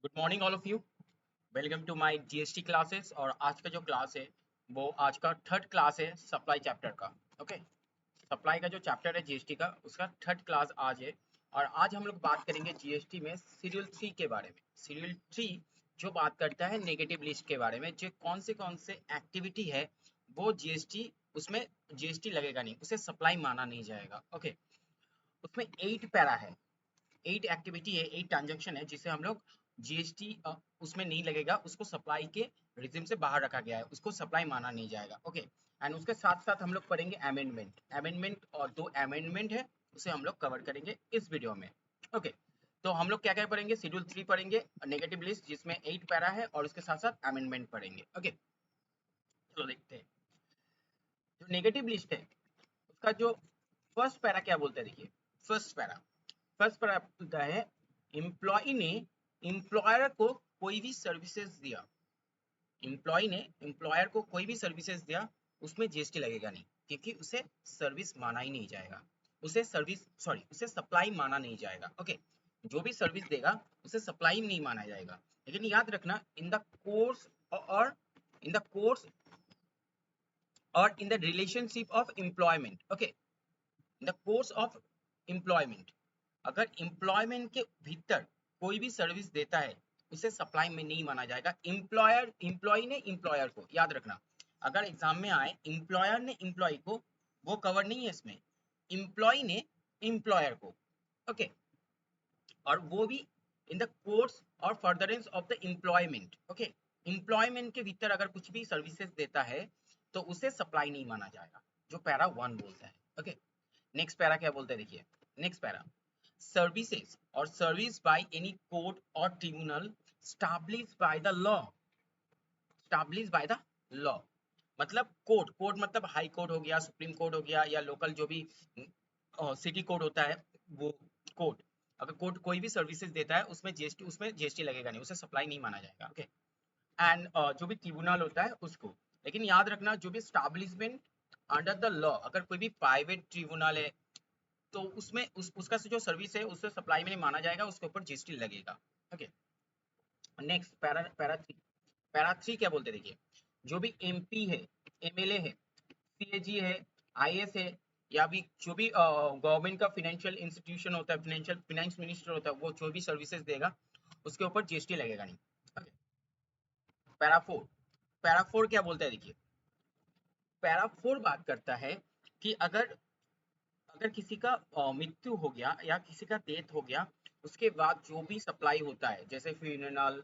Good morning all of you. Welcome to my GST classes. और आज का जो क्लास है वो आज का थर्ड क्लास है सप्लाई चैप्टर का। ओके, सप्लाई का जो चैप्टर है जीएसटी का उसका थर्ड क्लास आज है। और आज हम लोग बात करेंगे जीएसटी में सीरियल 3 के बारे में। सीरियल 3 जो बात करता है नेगेटिव लिस्ट के बारे में, जो कौन से एक्टिविटी है वो जीएसटी उसमें जीएसटी लगेगा नहीं, उसे सप्लाई माना नहीं जाएगा। ओके, उसमें 8 पैरा है, 8 एक्टिविटी है, 8 ट्रांजेक्शन है जिसे हम लोग जीएसटी उसमें नहीं लगेगा, उसको सप्लाई के रिजिम से बाहर रखा गया है, उसको सप्लाई माना नहीं जाएगा। ओके, एंड उसके साथ साथ हम लोग पढ़ेंगे अमेंडमेंट। अमेंडमेंट और 2 अमेंडमेंट है उसे हम लोग कवर करेंगे इस वीडियो में। ओके, तो हम लोग क्या क्या पढ़ेंगे, शेड्यूल 3 पढ़ेंगे, नेगेटिव लिस्ट जिसमें 8 पैरा है, और उसके साथ साथ अमेंडमेंट पढ़ेंगे। ओके, चलो देखते हैं। जो नेगेटिव लिस्ट है उसका जो फर्स्ट पैरा क्या बोलते हैं, देखिए फर्स्ट पैरा बोलता है एम्प्लॉय ने एम्प्लॉयर को कोई भी सर्विसेज दिया, एम्प्लॉय ने एम्प्लॉयर को कोई भी सर्विसेज दिया, उसमें जीएसटी लगेगा नहीं, क्योंकि उसे सर्विस माना ही नहीं जाएगा, उसे सप्लाई माना नहीं जाएगा। ओके, जो भी सर्विस देगा उसे सप्लाई नहीं माना जाएगा। लेकिन याद रखना, इन द कोर्स और इन द कोर्स और in the relationship of employment. Okay, in the course of employment, अगर एम्प्लॉयमेंट के भीतर कोई भी सर्विस देता है उसे सप्लाई में नहीं माना जाएगा। एम्प्लॉय ने एम्प्लॉयर को, याद रखना, अगर एग्जाम में आए एम्प्लॉयर ने एम्प्लॉय को, वो कवर नहीं है इसमें, एम्प्लॉय ने एम्प्लॉयर को। ओके, और वो भी इन द कोर्स और furtherance of the employment. Okay, employment के भीतर अगर कुछ भी सर्विसेज देता है तो उसे सप्लाई नहीं माना जाएगा, जो पैरा 1 बोलता है। ओके, नेक्स्ट पैरा क्या बोलते हैं, देखिए नेक्स्ट पैरा, सर्विसेज और सर्विस बाय एनी कोर्ट और tribunal established by the law, established by the law, मतलब कोर्ट मतलब हाई कोर्ट हो गया, सुप्रीम कोर्ट हो गया, या लोकल जो भी सिटी कोर्ट होता है वो कोर्ट। अगर कोर्ट कोई भी सर्विसेज देता है उसमें जीएसटी लगेगा नहीं, उसे सप्लाई नहीं माना जाएगा। ओके, एंड जो भी ट्रिब्यूनल होता है उसको। लेकिन याद रखना, जो भी स्टैब्लिशमेंट अंडर द लॉ, अगर कोई भी प्राइवेट ट्रिब्यूनल है तो उसका जो सर्विस है उसे सप्लाई में नहीं माना जाएगा, उसके ऊपर जीएसटी लगेगा। ओके, नेक्स्ट पैरा 3 क्या बोलते हैं, देखिए जो भी एमपी है, एमएलए है, सीएजी है, आईएएस है, या भी जो भी गवर्नमेंट का फाइनेंशियल इंस्टीट्यूशन होता है, फाइनेंस मिनिस्टर होता है, वो जो भी सर्विसेज देगा उसके ऊपर जीएसटी लगेगा नहीं। ओके, पैरा 4 क्या बोलता है, देखिए पैरा 4 बात करता है कि अगर अगर किसी का मृत्यु हो गया या किसी का डेथ हो गया, उसके बाद जो भी सप्लाई होता है, जैसे फ्यूनरल,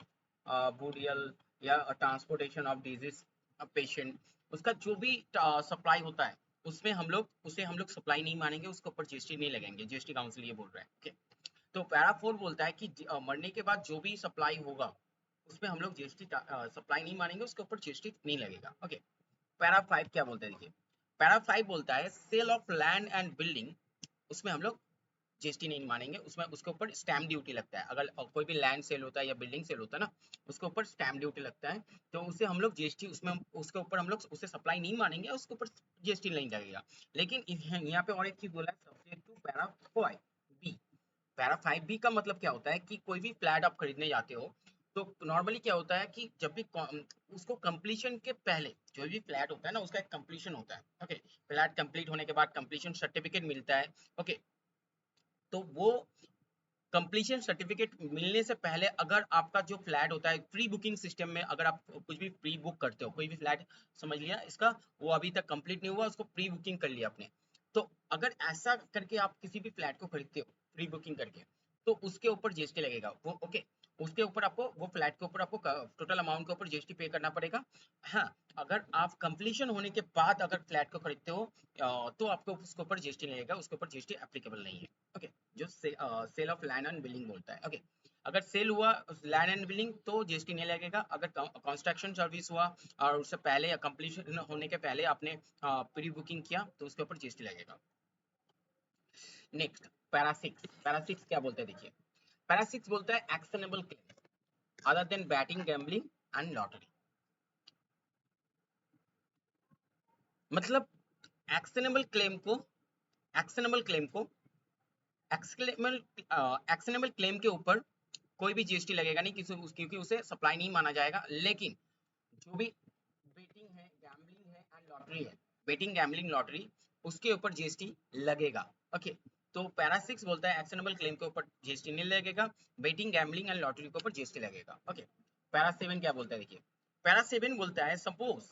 बुरियल, या ट्रांसपोर्टेशन ऑफ डिजीज पेशेंट, उसका जो भी सप्लाई होता है उसमें हम लोग सप्लाई नहीं मानेंगे, उसके ऊपर जीएसटी नहीं लगेंगे। जीएसटी काउंसिल ये बोल रहा है। ओके, तो पैरा 4 बोलता है कि मरने के बाद जो भी सप्लाई होगा उसमें हम लोग जीएसटी सप्लाई नहीं मानेंगे, उसके ऊपर जीएसटी नहीं लगेगा। ओके, पैरा 5 क्या बोलता है, देखिए पैरा 5 बोलता है sale of land and building, उसमें हम लोग जीएसटी नहीं मानेंगे, उसमें उसके ऊपर स्टैम्प ड्यूटी लगता है। अगर कोई भी लैंड सेल होता है या बिल्डिंग सेल होता है ना, उसके ऊपर स्टैम्प ड्यूटी लगता है, तो उसे हम लोग जीएसटी उसमें उसके ऊपर हम लोग उसे सप्लाई नहीं मानेंगे, उसके ऊपर जीएसटी नहीं लगेगा। लेकिन यहाँ पे और एक चीज बोला है, subject to para 5 B. Para 5 B का मतलब क्या होता है कि कोई भी फ्लैट आप खरीदने जाते हो तो नॉर्मली क्या होता है कि जब भी उसको कंप्लीशन के पहले, जो भी फ्लैट होता है ना उसका एक कंप्लीशन होता है। ओके, फ्लैट कंप्लीट होने के बाद कंप्लीशन सर्टिफिकेट मिलता है। ओके, तो वो कंप्लीशन सर्टिफिकेट मिलने से पहले अगर आपका जो फ्लैट होता है, प्री बुकिंग सिस्टम में अगर आप कुछ भी प्री बुक करते हो, कोई भी फ्लैट समझ लिया इसका, वो अभी तक कंप्लीट नहीं हुआ, उसको प्री बुकिंग कर लिया आपने, तो अगर ऐसा करके आप किसी भी फ्लैट को खरीदते हो प्री बुकिंग करके, तो उसके ऊपर जीएसटी लगेगा वो। ओके, उसके ऊपर आपको वो फ्लैट के ऊपर आपको टोटल अमाउंट के ऊपर जीएसटी पे करना पड़ेगा। हाँ, अगर आप कंप्लीशन होने के बाद अगर फ्लैट को खरीदते हो तो आपको उसके ऊपर जीएसटी नहीं लगेगा, उसके ऊपर जीएसटी एप्लीकेबल नहीं है। ओके, जो sale of land and building बोलता है। ओके, अगर सेल हुआ लैंड एंड बिल्डिंग तो जीएसटी नहीं लगेगा। अगर कंस्ट्रक्शन सर्विस हुआ और उससे पहले या कंप्लीशन होने के पहले आपने प्री बुकिंग किया तो उसके ऊपर जीएसटी लगेगा। नेक्स्ट पैरा 6 क्या बोलते हैं, देखिए पैरा 6 बोलता है actionable claim other than batting, gambling and lottery. मतलब एक्शनेबल क्लेम को एक्शनेबल क्लेम को एक्शनेबल क्लेम के ऊपर कोई भी जीएसटी लगेगा नहीं क्योंकि उसे सप्लाई नहीं माना जाएगा। लेकिन जो भी बेटिंग है, गैम्बलिंग है एंड लॉटरी है, बेटिंग गैम्बलिंग लॉटरी, उसके ऊपर जीएसटी लगेगा। ओके, तो पैरा 6 बोलता है एक्शनेबल क्लेम के ऊपर जीएसटी नहीं लगेगा, बेटिंग गैम्बलिंग एंड लॉटरी के ऊपर जीएसटी लगेगा। ओके, पैरा 7 क्या बोलता है देखिए, पैरा 7 बोलता है सपोज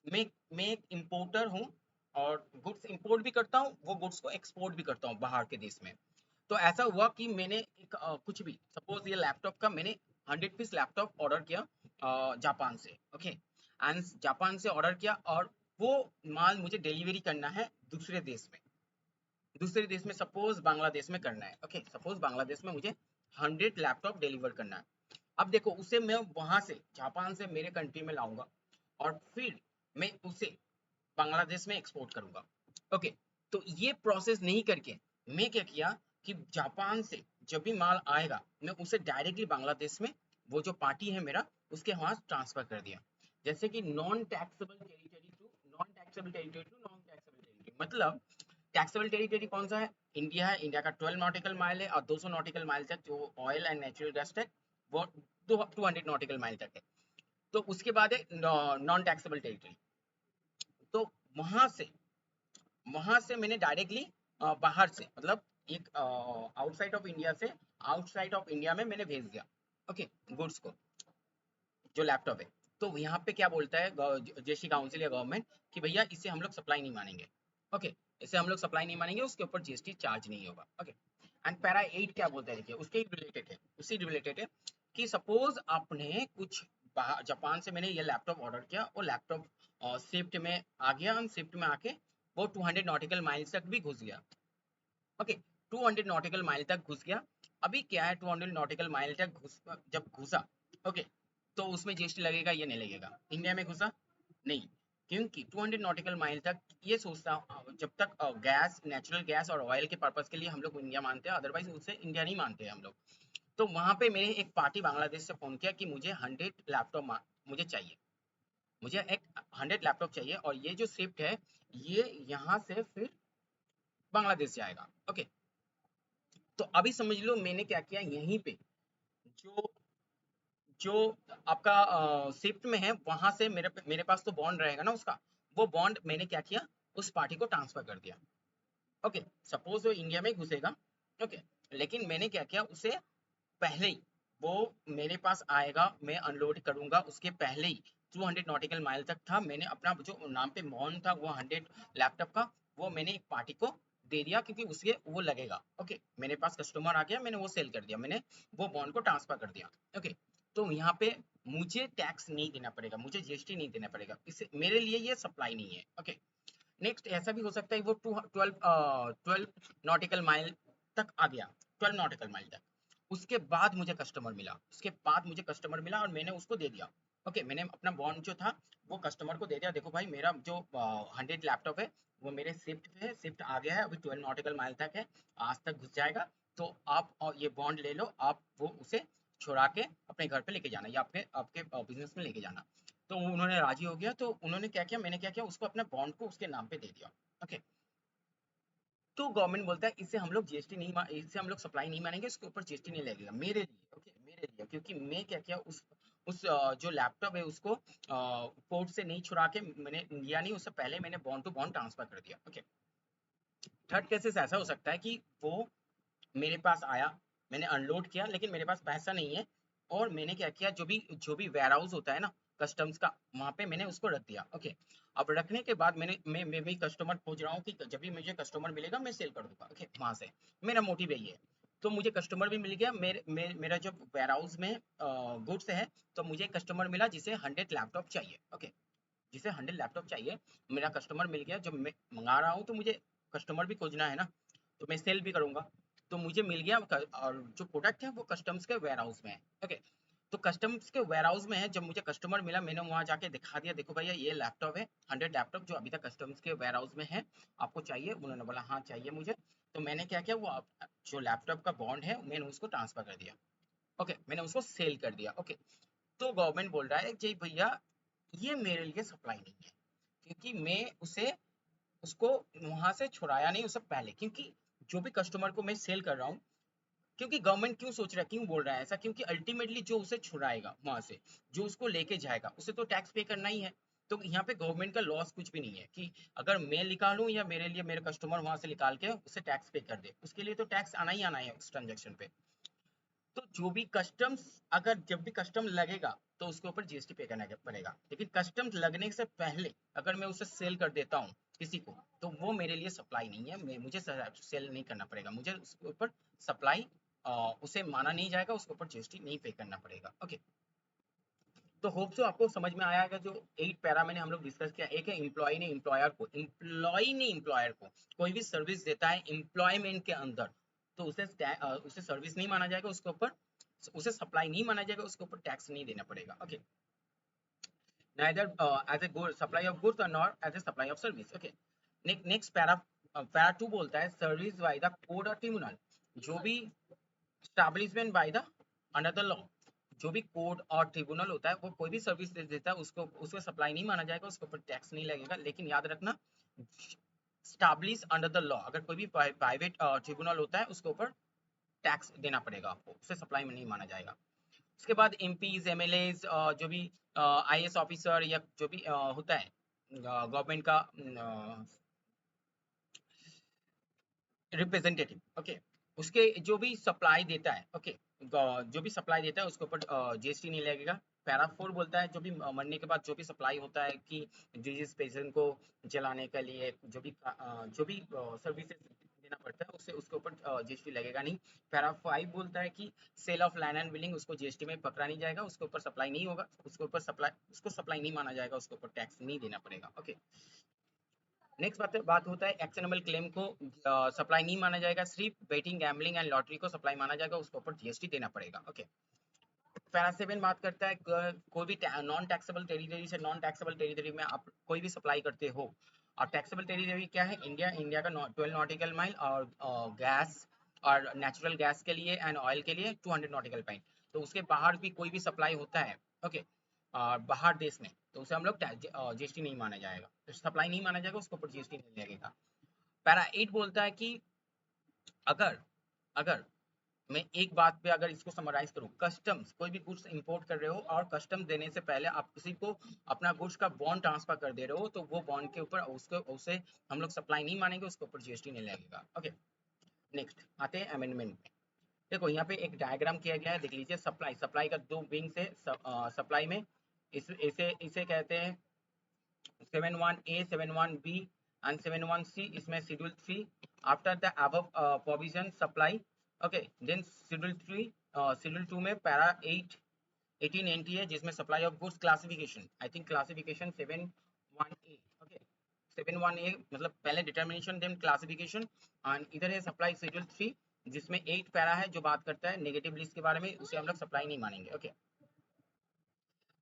मैं एक इंपोर्टर हूँ और गुड्स इंपोर्ट भी करता हूँ, वो गुड्स को एक्सपोर्ट भी करता हूँ बाहर के देश में। तो ऐसा हुआ कि मैंने एक कुछ भी सपोज ये लैपटॉप का मैंने 100 पीस लैपटॉप ऑर्डर किया जापान से। ओके, एंड जापान से ऑर्डर किया और वो माल मुझे डिलीवरी करना है दूसरे देश में, सपोज बांग्लादेश में करना है। ओके, सपोज बांग्लादेश में मुझे 100 लैपटॉप डिलीवर करना है। अब देखो उसे मैं वहां से जापान से मेरे कंट्री में लाऊंगा और फिर मैं उसे बांग्लादेश में एक्सपोर्ट करूंगा। ओके, तो ये प्रोसेस नहीं करके मैं क्या किया कि जापान से जब भी माल आएगा मैं उसे डायरेक्टली बांग्लादेश में वो जो पार्टी है मेरा उसके वहां ट्रांसफर कर दिया। जैसे कि non taxable territory to non taxable territory to non taxable territory. मतलब टैक्सेबल टेरिटरी कौन सा है? इंडिया है, इंडिया का 12 नॉटिकल माइल है और 200 नॉटिकल माइल तक जो ऑयल एंड नेचुरल गैस है वो 200 नॉटिकल माइल तक है। तो उसके बाद है नॉन टैक्सेबल टेरिटरी। तो वहां से मैंने डायरेक्टली बाहर से मतलब एक आउटसाइड ऑफ इंडिया से आउटसाइड ऑफ इंडिया में मैंने भेज दिया। ओके, गुड्स को जो लैपटॉप है। तो यहाँ पे क्या बोलता है जीएसटी काउंसिल या गवर्नमेंट कि भैया इसे हम लोग सप्लाई नहीं मानेंगे। ओके, इसे हम लोग सप्लाई नहीं मानेंगे, उसके ऊपर जीएसटी चार्ज नहीं होगा। ओके, एंड पैरा 8 क्या बोलता है देखिए, उसके रिलेटेड है, उसी रिलेटेड है कि सपोज आपने कुछ जापान से मैंने ये लैपटॉप ऑर्डर किया, वो लैपटॉप स्विफ्ट में आ गया, हम स्विफ्ट में आके वो 200 नॉटिकल माइल्स तक भी घुस गया। ओके, 200 नॉटिकल माइल तक घुस गया। अभी क्या है 200 नॉटिकल माइल तक जब घुसा, ओके, तो उसमें जीएसटी लगेगा या नहीं लगेगा? इंडिया में घुसा नहीं, क्योंकि 200 नॉटिकल माइल तक ये सोचता जब तक गैस, नेचुरल गैस और ऑयल के पर्पज के लिए हम लोग इंडिया मानते हैं, अदरवाइज उसे इंडिया नहीं मानते हैं हम लोग। तो वहां पे मेरे एक पार्टी बांग्लादेश से फोन किया कि मुझे 100 लैपटॉप मुझे चाहिए, मुझे एक 100 लैपटॉप चाहिए और ये जो शिफ्ट है ये यहाँ से फिर बांग्लादेश जाएगा। ओके, तो अभी समझ लो मैंने क्या किया, यहीं पे जो जो आपका शिफ्ट में है वहां से मेरे पास तो बॉन्ड रहेगा ना उसका, वो बॉन्ड मैंने क्या किया उस पार्टी को ट्रांसफर कर दिया। ओके, सपोज वो इंडिया में घुसेगा। ओके, लेकिन मैंने क्या किया उसे पहले ही वो मेरे पास आएगा, मैं अनलोड करूंगा उसके पहले ही 200 नॉटिकल माइल तक था, मैंने अपना जो नाम पे बॉन्ड था वो 100 लैपटॉप का वो मैंने एक पार्टी को दे दिया क्योंकि उसके वो लगेगा। ओके, मेरे पास कस्टमर आ गया, मैंने वो सेल कर दिया, मैंने वो बॉन्ड को ट्रांसफर कर दिया। ओके, तो यहाँ पे मुझे टैक्स नहीं देना पड़ेगा, मुझे जीएसटी नहीं देना पड़ेगा, इससे मेरे लिए ये सप्लाई नहीं है। ओके, नेक्स्ट ऐसा भी हो सकता है वो 12 नॉटिकल माइल तक आ गया, 12 नॉटिकल माइल तक, उसके बाद मुझे कस्टमर मिला, और मैंने उसको दे दिया। ओके, मैंने अपना बॉन्ड जो था वो कस्टमर को दे दिया, देखो भाई मेरा जो 100 लैपटॉप है वो मेरे शिफ्ट पे है, शिफ्ट आ गया है, अभी 12 नॉटिकल माइल तक है, आज तक घुस जाएगा, तो आप ये बॉन्ड ले लो, आप वो उसे छुड़ा के अपने घर पे लेके जाना या आपके आपके बिजनेस में लेके जाना। तो उन्होंने राजी हो गया, तो उन्होंने क्या किया, मैंने क्या किया उसको अपने बॉन्ड को उसके नाम पे दे दिया। ओके, तो गवर्नमेंट बोलता है इससे हम लोग जीएसटी नहीं इससे हम लोग सप्लाई नहीं मानेंगे, इसके ऊपर जीएसटी नहीं लगेगा मेरे लिए। ओके, मेरे लिए, क्योंकि मैं क्या किया उस जो लैपटॉप है उसको पोर्ट से नहीं छुड़ा के मैंने लिया नहीं, उससे पहले मैंने बॉन्ड टू बॉन्ड ट्रांसफर कर दिया। ओके, थर्ड केसेस ऐसा हो सकता है कि वो मेरे पास आया, मैंने अनलोड किया लेकिन मेरे पास पैसा नहीं है, और मैंने क्या किया जो भी वेयर हाउस होता है ना कस्टम्स का, वहां पे मैंने उसको रख दिया। ओके, अब रखने के बाद मैं भी कस्टमर खोज रहा हूँ कि जब भी मुझे कस्टमर मिलेगा मैं सेल कर दूंगा। ओके, वहां से मेरा मोटिव यही है। तो मुझे कस्टमर भी मिल गया, मेरा जो वेयर हाउस में गुड्स है, तो मुझे कस्टमर मिला जिसे 100 लैपटॉप चाहिए। ओके, जिसे 100 लैपटॉप चाहिए, मेरा कस्टमर मिल गया, जब मैं मंगा रहा हूँ तो मुझे कस्टमर भी खोजना है ना, तो मैं सेल भी करूंगा, तो मुझे मिल गया और जो प्रोडक्ट है वो कस्टम्स के वेयर हाउस में है। ओके, तो कस्टम्स के वेयर हाउस में है, जब मुझे कस्टमर मिला मैंने वहां जाके दिखा दिया, देखो भैया ये लैपटॉप है 100 लैपटॉप जो अभी तक कस्टम्स के वेयर हाउस में है, आपको चाहिए? उन्होंने बोला हाँ चाहिए मुझे। तो मैंने क्या किया, वो जो लैपटॉप का बॉन्ड है मैंने उसको ट्रांसफर कर दिया। ओके, मैंने उसको सेल कर दिया। ओके, तो गवर्नमेंट बोल रहा है कि भैया ये मेरे लिए सप्लाई नहीं है, क्योंकि मैं उसे उसको वहां से छुड़ाया नहीं उससे पहले, क्योंकि जो भी कस्टमर को मैं सेल कर रहा हूँ क्योंकि गवर्नमेंट क्यों सोच रहा है, क्यों बोल रहा है ऐसा, क्योंकि अल्टीमेटली जो उसे छुड़ाएगा वहां से, जो उसको लेके जाएगा, उसे तो टैक्स पे करना ही है। तो यहाँ पे गवर्नमेंट का लॉस कुछ भी नहीं है कि अगर मैं निकालूं या मेरे लिए मेरे कस्टमर वहां से निकाल के उसे टैक्स पे कर दे, उसके लिए तो टैक्स आना ही आना है उस ट्रांजेक्शन पे। तो जो भी कस्टम्स, अगर जब भी कस्टम लगेगा तो उसके ऊपर जीएसटी पे करना पड़ेगा, लेकिन कस्टम्स लगने से पहले अगर मैं उसे सेल कर देता हूँ किसी को, तो वो मेरे लिए सप्लाई नहीं है, मुझे सेल नहीं करना पड़ेगा, मुझे उसके ऊपर सप्लाई उसे माना नहीं जाएगा, उसके ऊपर जीएसटी नहीं पे करना पड़ेगा। ओके, तो होप सो आपको समझ में आया है। जो 8 पैरा मैंने हम लोग डिस्कस किया, एक है एम्प्लॉय ने एम्प्लॉयर को, एम्प्लॉय ने एम्प्लॉयर को कोई भी सर्विस देता है एम्प्लॉयमेंट के अंदर, तो उसे सर्विस नहीं माना जाएगा, उसके ऊपर उसे सप्लाई नहीं माना जाएगा, उसके ऊपर टैक्स नहीं देना पड़ेगा। Okay, neither as a good supply of goods और not as a supply of service. Okay, next para, para 2 बोलता है सर्विस बाय द कोड और ट्रिब्यूनल, जो भी establishment by the under the law, जो भी कोड और ट्रिब्यूनल होता है, वो कोई भी सर्विस दे देता है उसको, उसको सप्लाई नहीं माना जाएगा, उसके ऊपर टैक्स नहीं लगेगा। लेकिन याद रखना, स्टैब्लिश अंडर द लॉ, अगर कोई भी प्राइवेट ट्रिब्यूनल होता है उसके ऊपर टैक्स देना पड़ेगा आपको, उसे सप्लाई में नहीं माना जाएगा। उसके बाद एमपीज, एमएलएज, जो भी आईएएस ऑफिसर या जो भी होता है गवर्नमेंट का रिप्रेजेंटेटिव, ओके, उसके जो भी सप्लाई देता है, ओके, जो भी सप्लाई देता है उसके ऊपर जीएसटी नहीं लगेगा। पैरा 4 बोलता है जो भी मरने के बाद जो भी सप्लाई होता है कि जिस पेशेंट को जलाने के लिए जो भी सर्विसेज देना पड़ता है, उससे उसके ऊपर जीएसटी लगेगा नहीं। पैरा 5 बोलता है कि sale of land and building, उसको जीएसटी में पकड़ा नहीं जाएगा, उसके ऊपर सप्लाई नहीं होगा, उसको सप्लाई नहीं माना जाएगा, उसके ऊपर टैक्स नहीं देना पड़ेगा। ओके, नेक्स्ट बात होता है एक्शनेबल क्लेम को सप्लाई नहीं माना जाएगा, सिर्फ बेटिंग, गैम्बलिंग एंड लॉटरी को सप्लाई माना जाएगा, उसके ऊपर जीएसटी देना पड़ेगा। ओके, पैरा 7 बात करता है कोई भी नॉन टैक्सेबल टेरिटरी से नॉन टैक्सेबल टेरिटरी में आप कोई भी सप्लाई करते हो, और टैक्सेबल टेरिटरी क्या है, इंडिया का 12 नॉटिकल माइल, और गैस और नेचुरल गैस के लिए एंड ऑयल के लिए 200 नॉटिकल माइल। तो उसके बाहर भी कोई भी सप्लाई होता है, ओके, और बाहर देश में, तो उसे हम लोग जीएसटी नहीं माना जाएगा, तो सप्लाई नहीं माना जाएगा, उसके ऊपर जीएसटी नहीं लगेगा। पैरा 8 बोलता है कि अगर अगर मैं एक बात पे अगर इसको समराइज करूं, कस्टम्स, कोई भी गुड्स इंपोर्ट कर रहे हो और कस्टम देने से पहले आप किसी को अपना गुड्स का बॉन्ड ट्रांसफर कर दे रहे हो, तो वो बॉन्ड के ऊपर उसे हम लोग सप्लाई नहीं मानेंगे, उसके ऊपर जीएसटी नहीं लगेगा। ओके, नेक्स्ट आते हैं अमेंडमेंट में। देखो यहाँ पे एक डायग्राम किया गया है, देख लीजिए। सप्लाई का दो विंग्स है सप्लाई में, इसे इसे कहते हैं 71A, 71B and 71C, इसमें schedule 3। After the above provision supply, okay, then schedule 3, schedule 2 में पैरा 18 एंट्री है जिसमें supply of goods classification, I think classification 71A, okay, 71A मतलब पहले डिटर्मिनेशन देन क्लासिफिकेशन, एंड इधर है सप्लाई शेड्यूल 3 जिसमें 8 para है जो बात करता है नेगेटिव लिस्ट के बारे में, उसे हम लोग सप्लाई नहीं मानेंगे। Okay,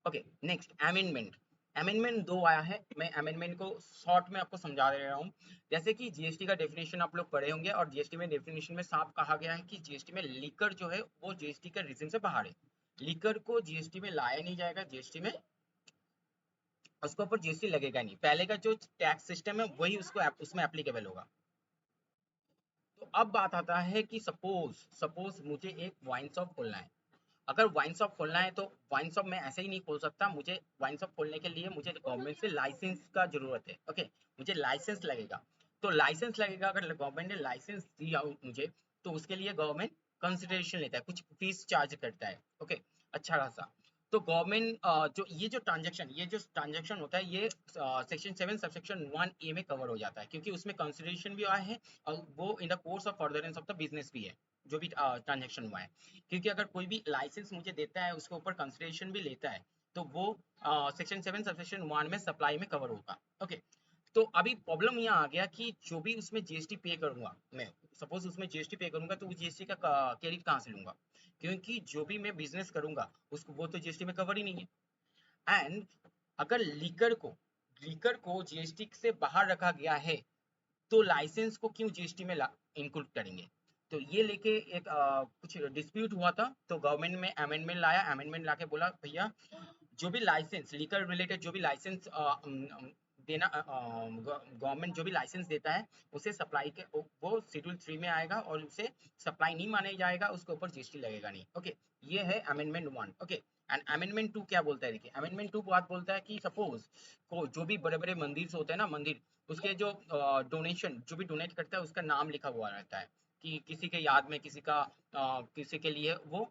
okay, next amendment. Amendment 2 आया है, मैं अमेंडमेंट को शॉर्ट में आपको समझा दे रहा हूँ। जैसे कि जीएसटी का डेफिनेशन आप लोग पढ़े होंगे, और जीएसटी में डेफिनेशन में साफ कहा गया है कि जीएसटी में लीकर जो है वो जीएसटी के रीजन से बाहर है, लीकर को जीएसटी में लाया नहीं जाएगा, जीएसटी में उसके ऊपर जीएसटी लगेगा नहीं, पहले का जो टैक्स सिस्टम है वही उसमें एप्लीकेबल होगा। तो अब बात आता है कि सपोज मुझे एक वाइन शॉप खोलना है। अगर वाइन शॉप खोलना है तो वाइन शॉप मैं ऐसे ही नहीं खोल सकता, मुझे वाइन शॉप खोलने के लिए मुझे गवर्नमेंट से लाइसेंस का जरूरत है। ओके, मुझे लाइसेंस लगेगा, तो लाइसेंस लगेगा, अगर गवर्नमेंट ने लाइसेंस दिया मुझे, तो उसके लिए गवर्नमेंट कंसिडरेशन लेता है, कुछ फीस चार्ज करता है। ओके, अच्छा खासा। तो गवर्नमेंट ये जो ट्रांजेक्शन होता है, ये सेक्शन 7 सबसेक्शन 1A में कवर हो जाता है, क्योंकि उसमें कंसिडरेशन भी आया है और वो in the course of furtherance of the business भी है, जो भी ट्रांजेक्शन हुआ है। क्योंकि अगर कोई भी लाइसेंस मुझे देता है उसके ऊपर कंसिडरेशन भी लेता है, तो वो सेक्शन 7 सबसेक्शन 1 में सप्लाई में कवर होगा। ओके, तो अभी प्रॉब्लम यहाँ आ गया कि जो भी उसमें जीएसटी पे करूंगा मैं, सपोज उसमें जीएसटी पे करूंगा, तो वो जीएसटी का क्रेडिट कहाँ से लूंगा, क्योंकि जो भी मैं बिजनेस करूंगा उसको वो तो जीएसटी में कवर ही नहीं है। एंड अगर लीकर को जीएसटी से बाहर रखा गया है, तो लाइसेंस को क्यों जीएसटी में इंक्लूड करेंगे। तो ये लेके एक कुछ डिस्प्यूट हुआ था, तो गवर्नमेंट में अमेंडमेंट लाया, अमेंडमेंट लाके बोला भैया जो भी लाइसेंस लीकर रिलेटेड जो भी लाइसेंस देना, गवर्नमेंट जो भी लाइसेंस देता है उसे सप्लाई के वो शेड्यूल 3 में आएगा, और उसे सप्लाई नहीं माना जाएगा, उसके ऊपर जीएसटी लगेगा नहीं। ओके, ये है अमेंडमेंट 1। ओके, एंड अमेंडमेंट 2 क्या बोलता है? देखिए, अमेंडमेंट 2 बात बोलता है कि सपोज को जो भी बड़े बड़े मंदिर होते हैं ना, मंदिर, उसके जो डोनेशन जो भी डोनेट करता है उसका नाम लिखा हुआ रहता है, कि किसी के याद में, किसी का किसी के लिए वो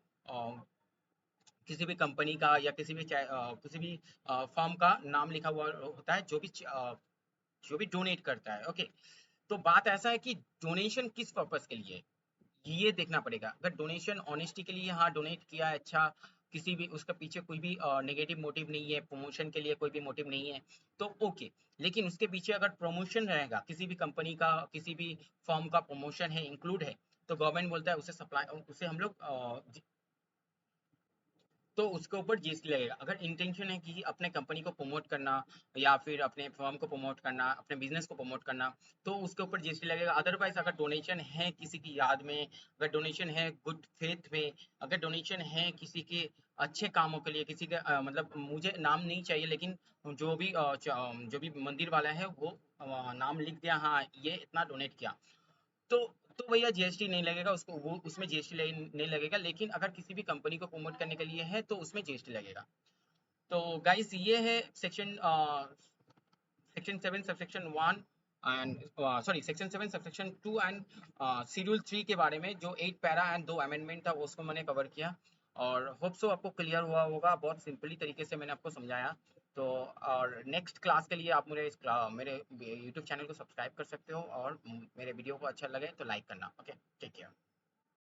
किसी भी कंपनी का या किसी भी फर्म का नाम लिखा हुआ होता है, जो भी डोनेट करता है। ओके, तो बात ऐसा है कि डोनेशन किस पर्पस के लिए है, ये देखना पड़ेगा। अगर डोनेशन ऑनेस्टी के लिए, हाँ डोनेट किया है, अच्छा, किसी भी उसका पीछे कोई भी नेगेटिव मोटिव नहीं है, प्रमोशन के लिए कोई भी मोटिव नहीं है, तो ओके। लेकिन उसके पीछे अगर प्रमोशन रहेगा, किसी भी कंपनी का, किसी भी फर्म का प्रमोशन है, इंक्लूड है, तो गवर्नमेंट बोलता है उसे हम लोग तो उसके ऊपर जीएसटी लगेगा। अगर इंटेंशन है कि अपने कंपनी को प्रमोट करना, या फिर अपने फर्म को प्रमोट करना, अपने बिजनेस को प्रमोट करना, तो उसके ऊपर जीएसटी लगेगा। अदरवाइज अगर डोनेशन है किसी की याद में, अगर डोनेशन है गुड फेथ में, अगर डोनेशन है किसी के अच्छे कामों के लिए, किसी के मतलब मुझे नाम नहीं चाहिए, लेकिन जो भी मंदिर वाला है वो नाम लिख दिया, हाँ ये इतना डोनेट किया, तो भैया जीएसटी नहीं लगेगा उसको, वो उसमें जीएसटी नहीं लगेगा। लेकिन अगर किसी भी कंपनी को प्रमोट करने के लिए है तो उसमें जीएसटी लगेगा। तो गाइस, ये है section 7 subsection 1 and sorry section 7 subsection 2 and schedule 3 के बारे में, जो 8 पैरा एंड 2 अमेंडमेंट था वो उसको मैंने कवर किया, और होप सो आपको क्लियर हुआ होगा। बहुत सिंपली तरीके से मैंने आपको समझाया। तो और नेक्स्ट क्लास के लिए आप मेरे यूट्यूब चैनल को सब्सक्राइब कर सकते हो, और मेरे वीडियो को अच्छा लगे तो लाइक करना। Okay, take care.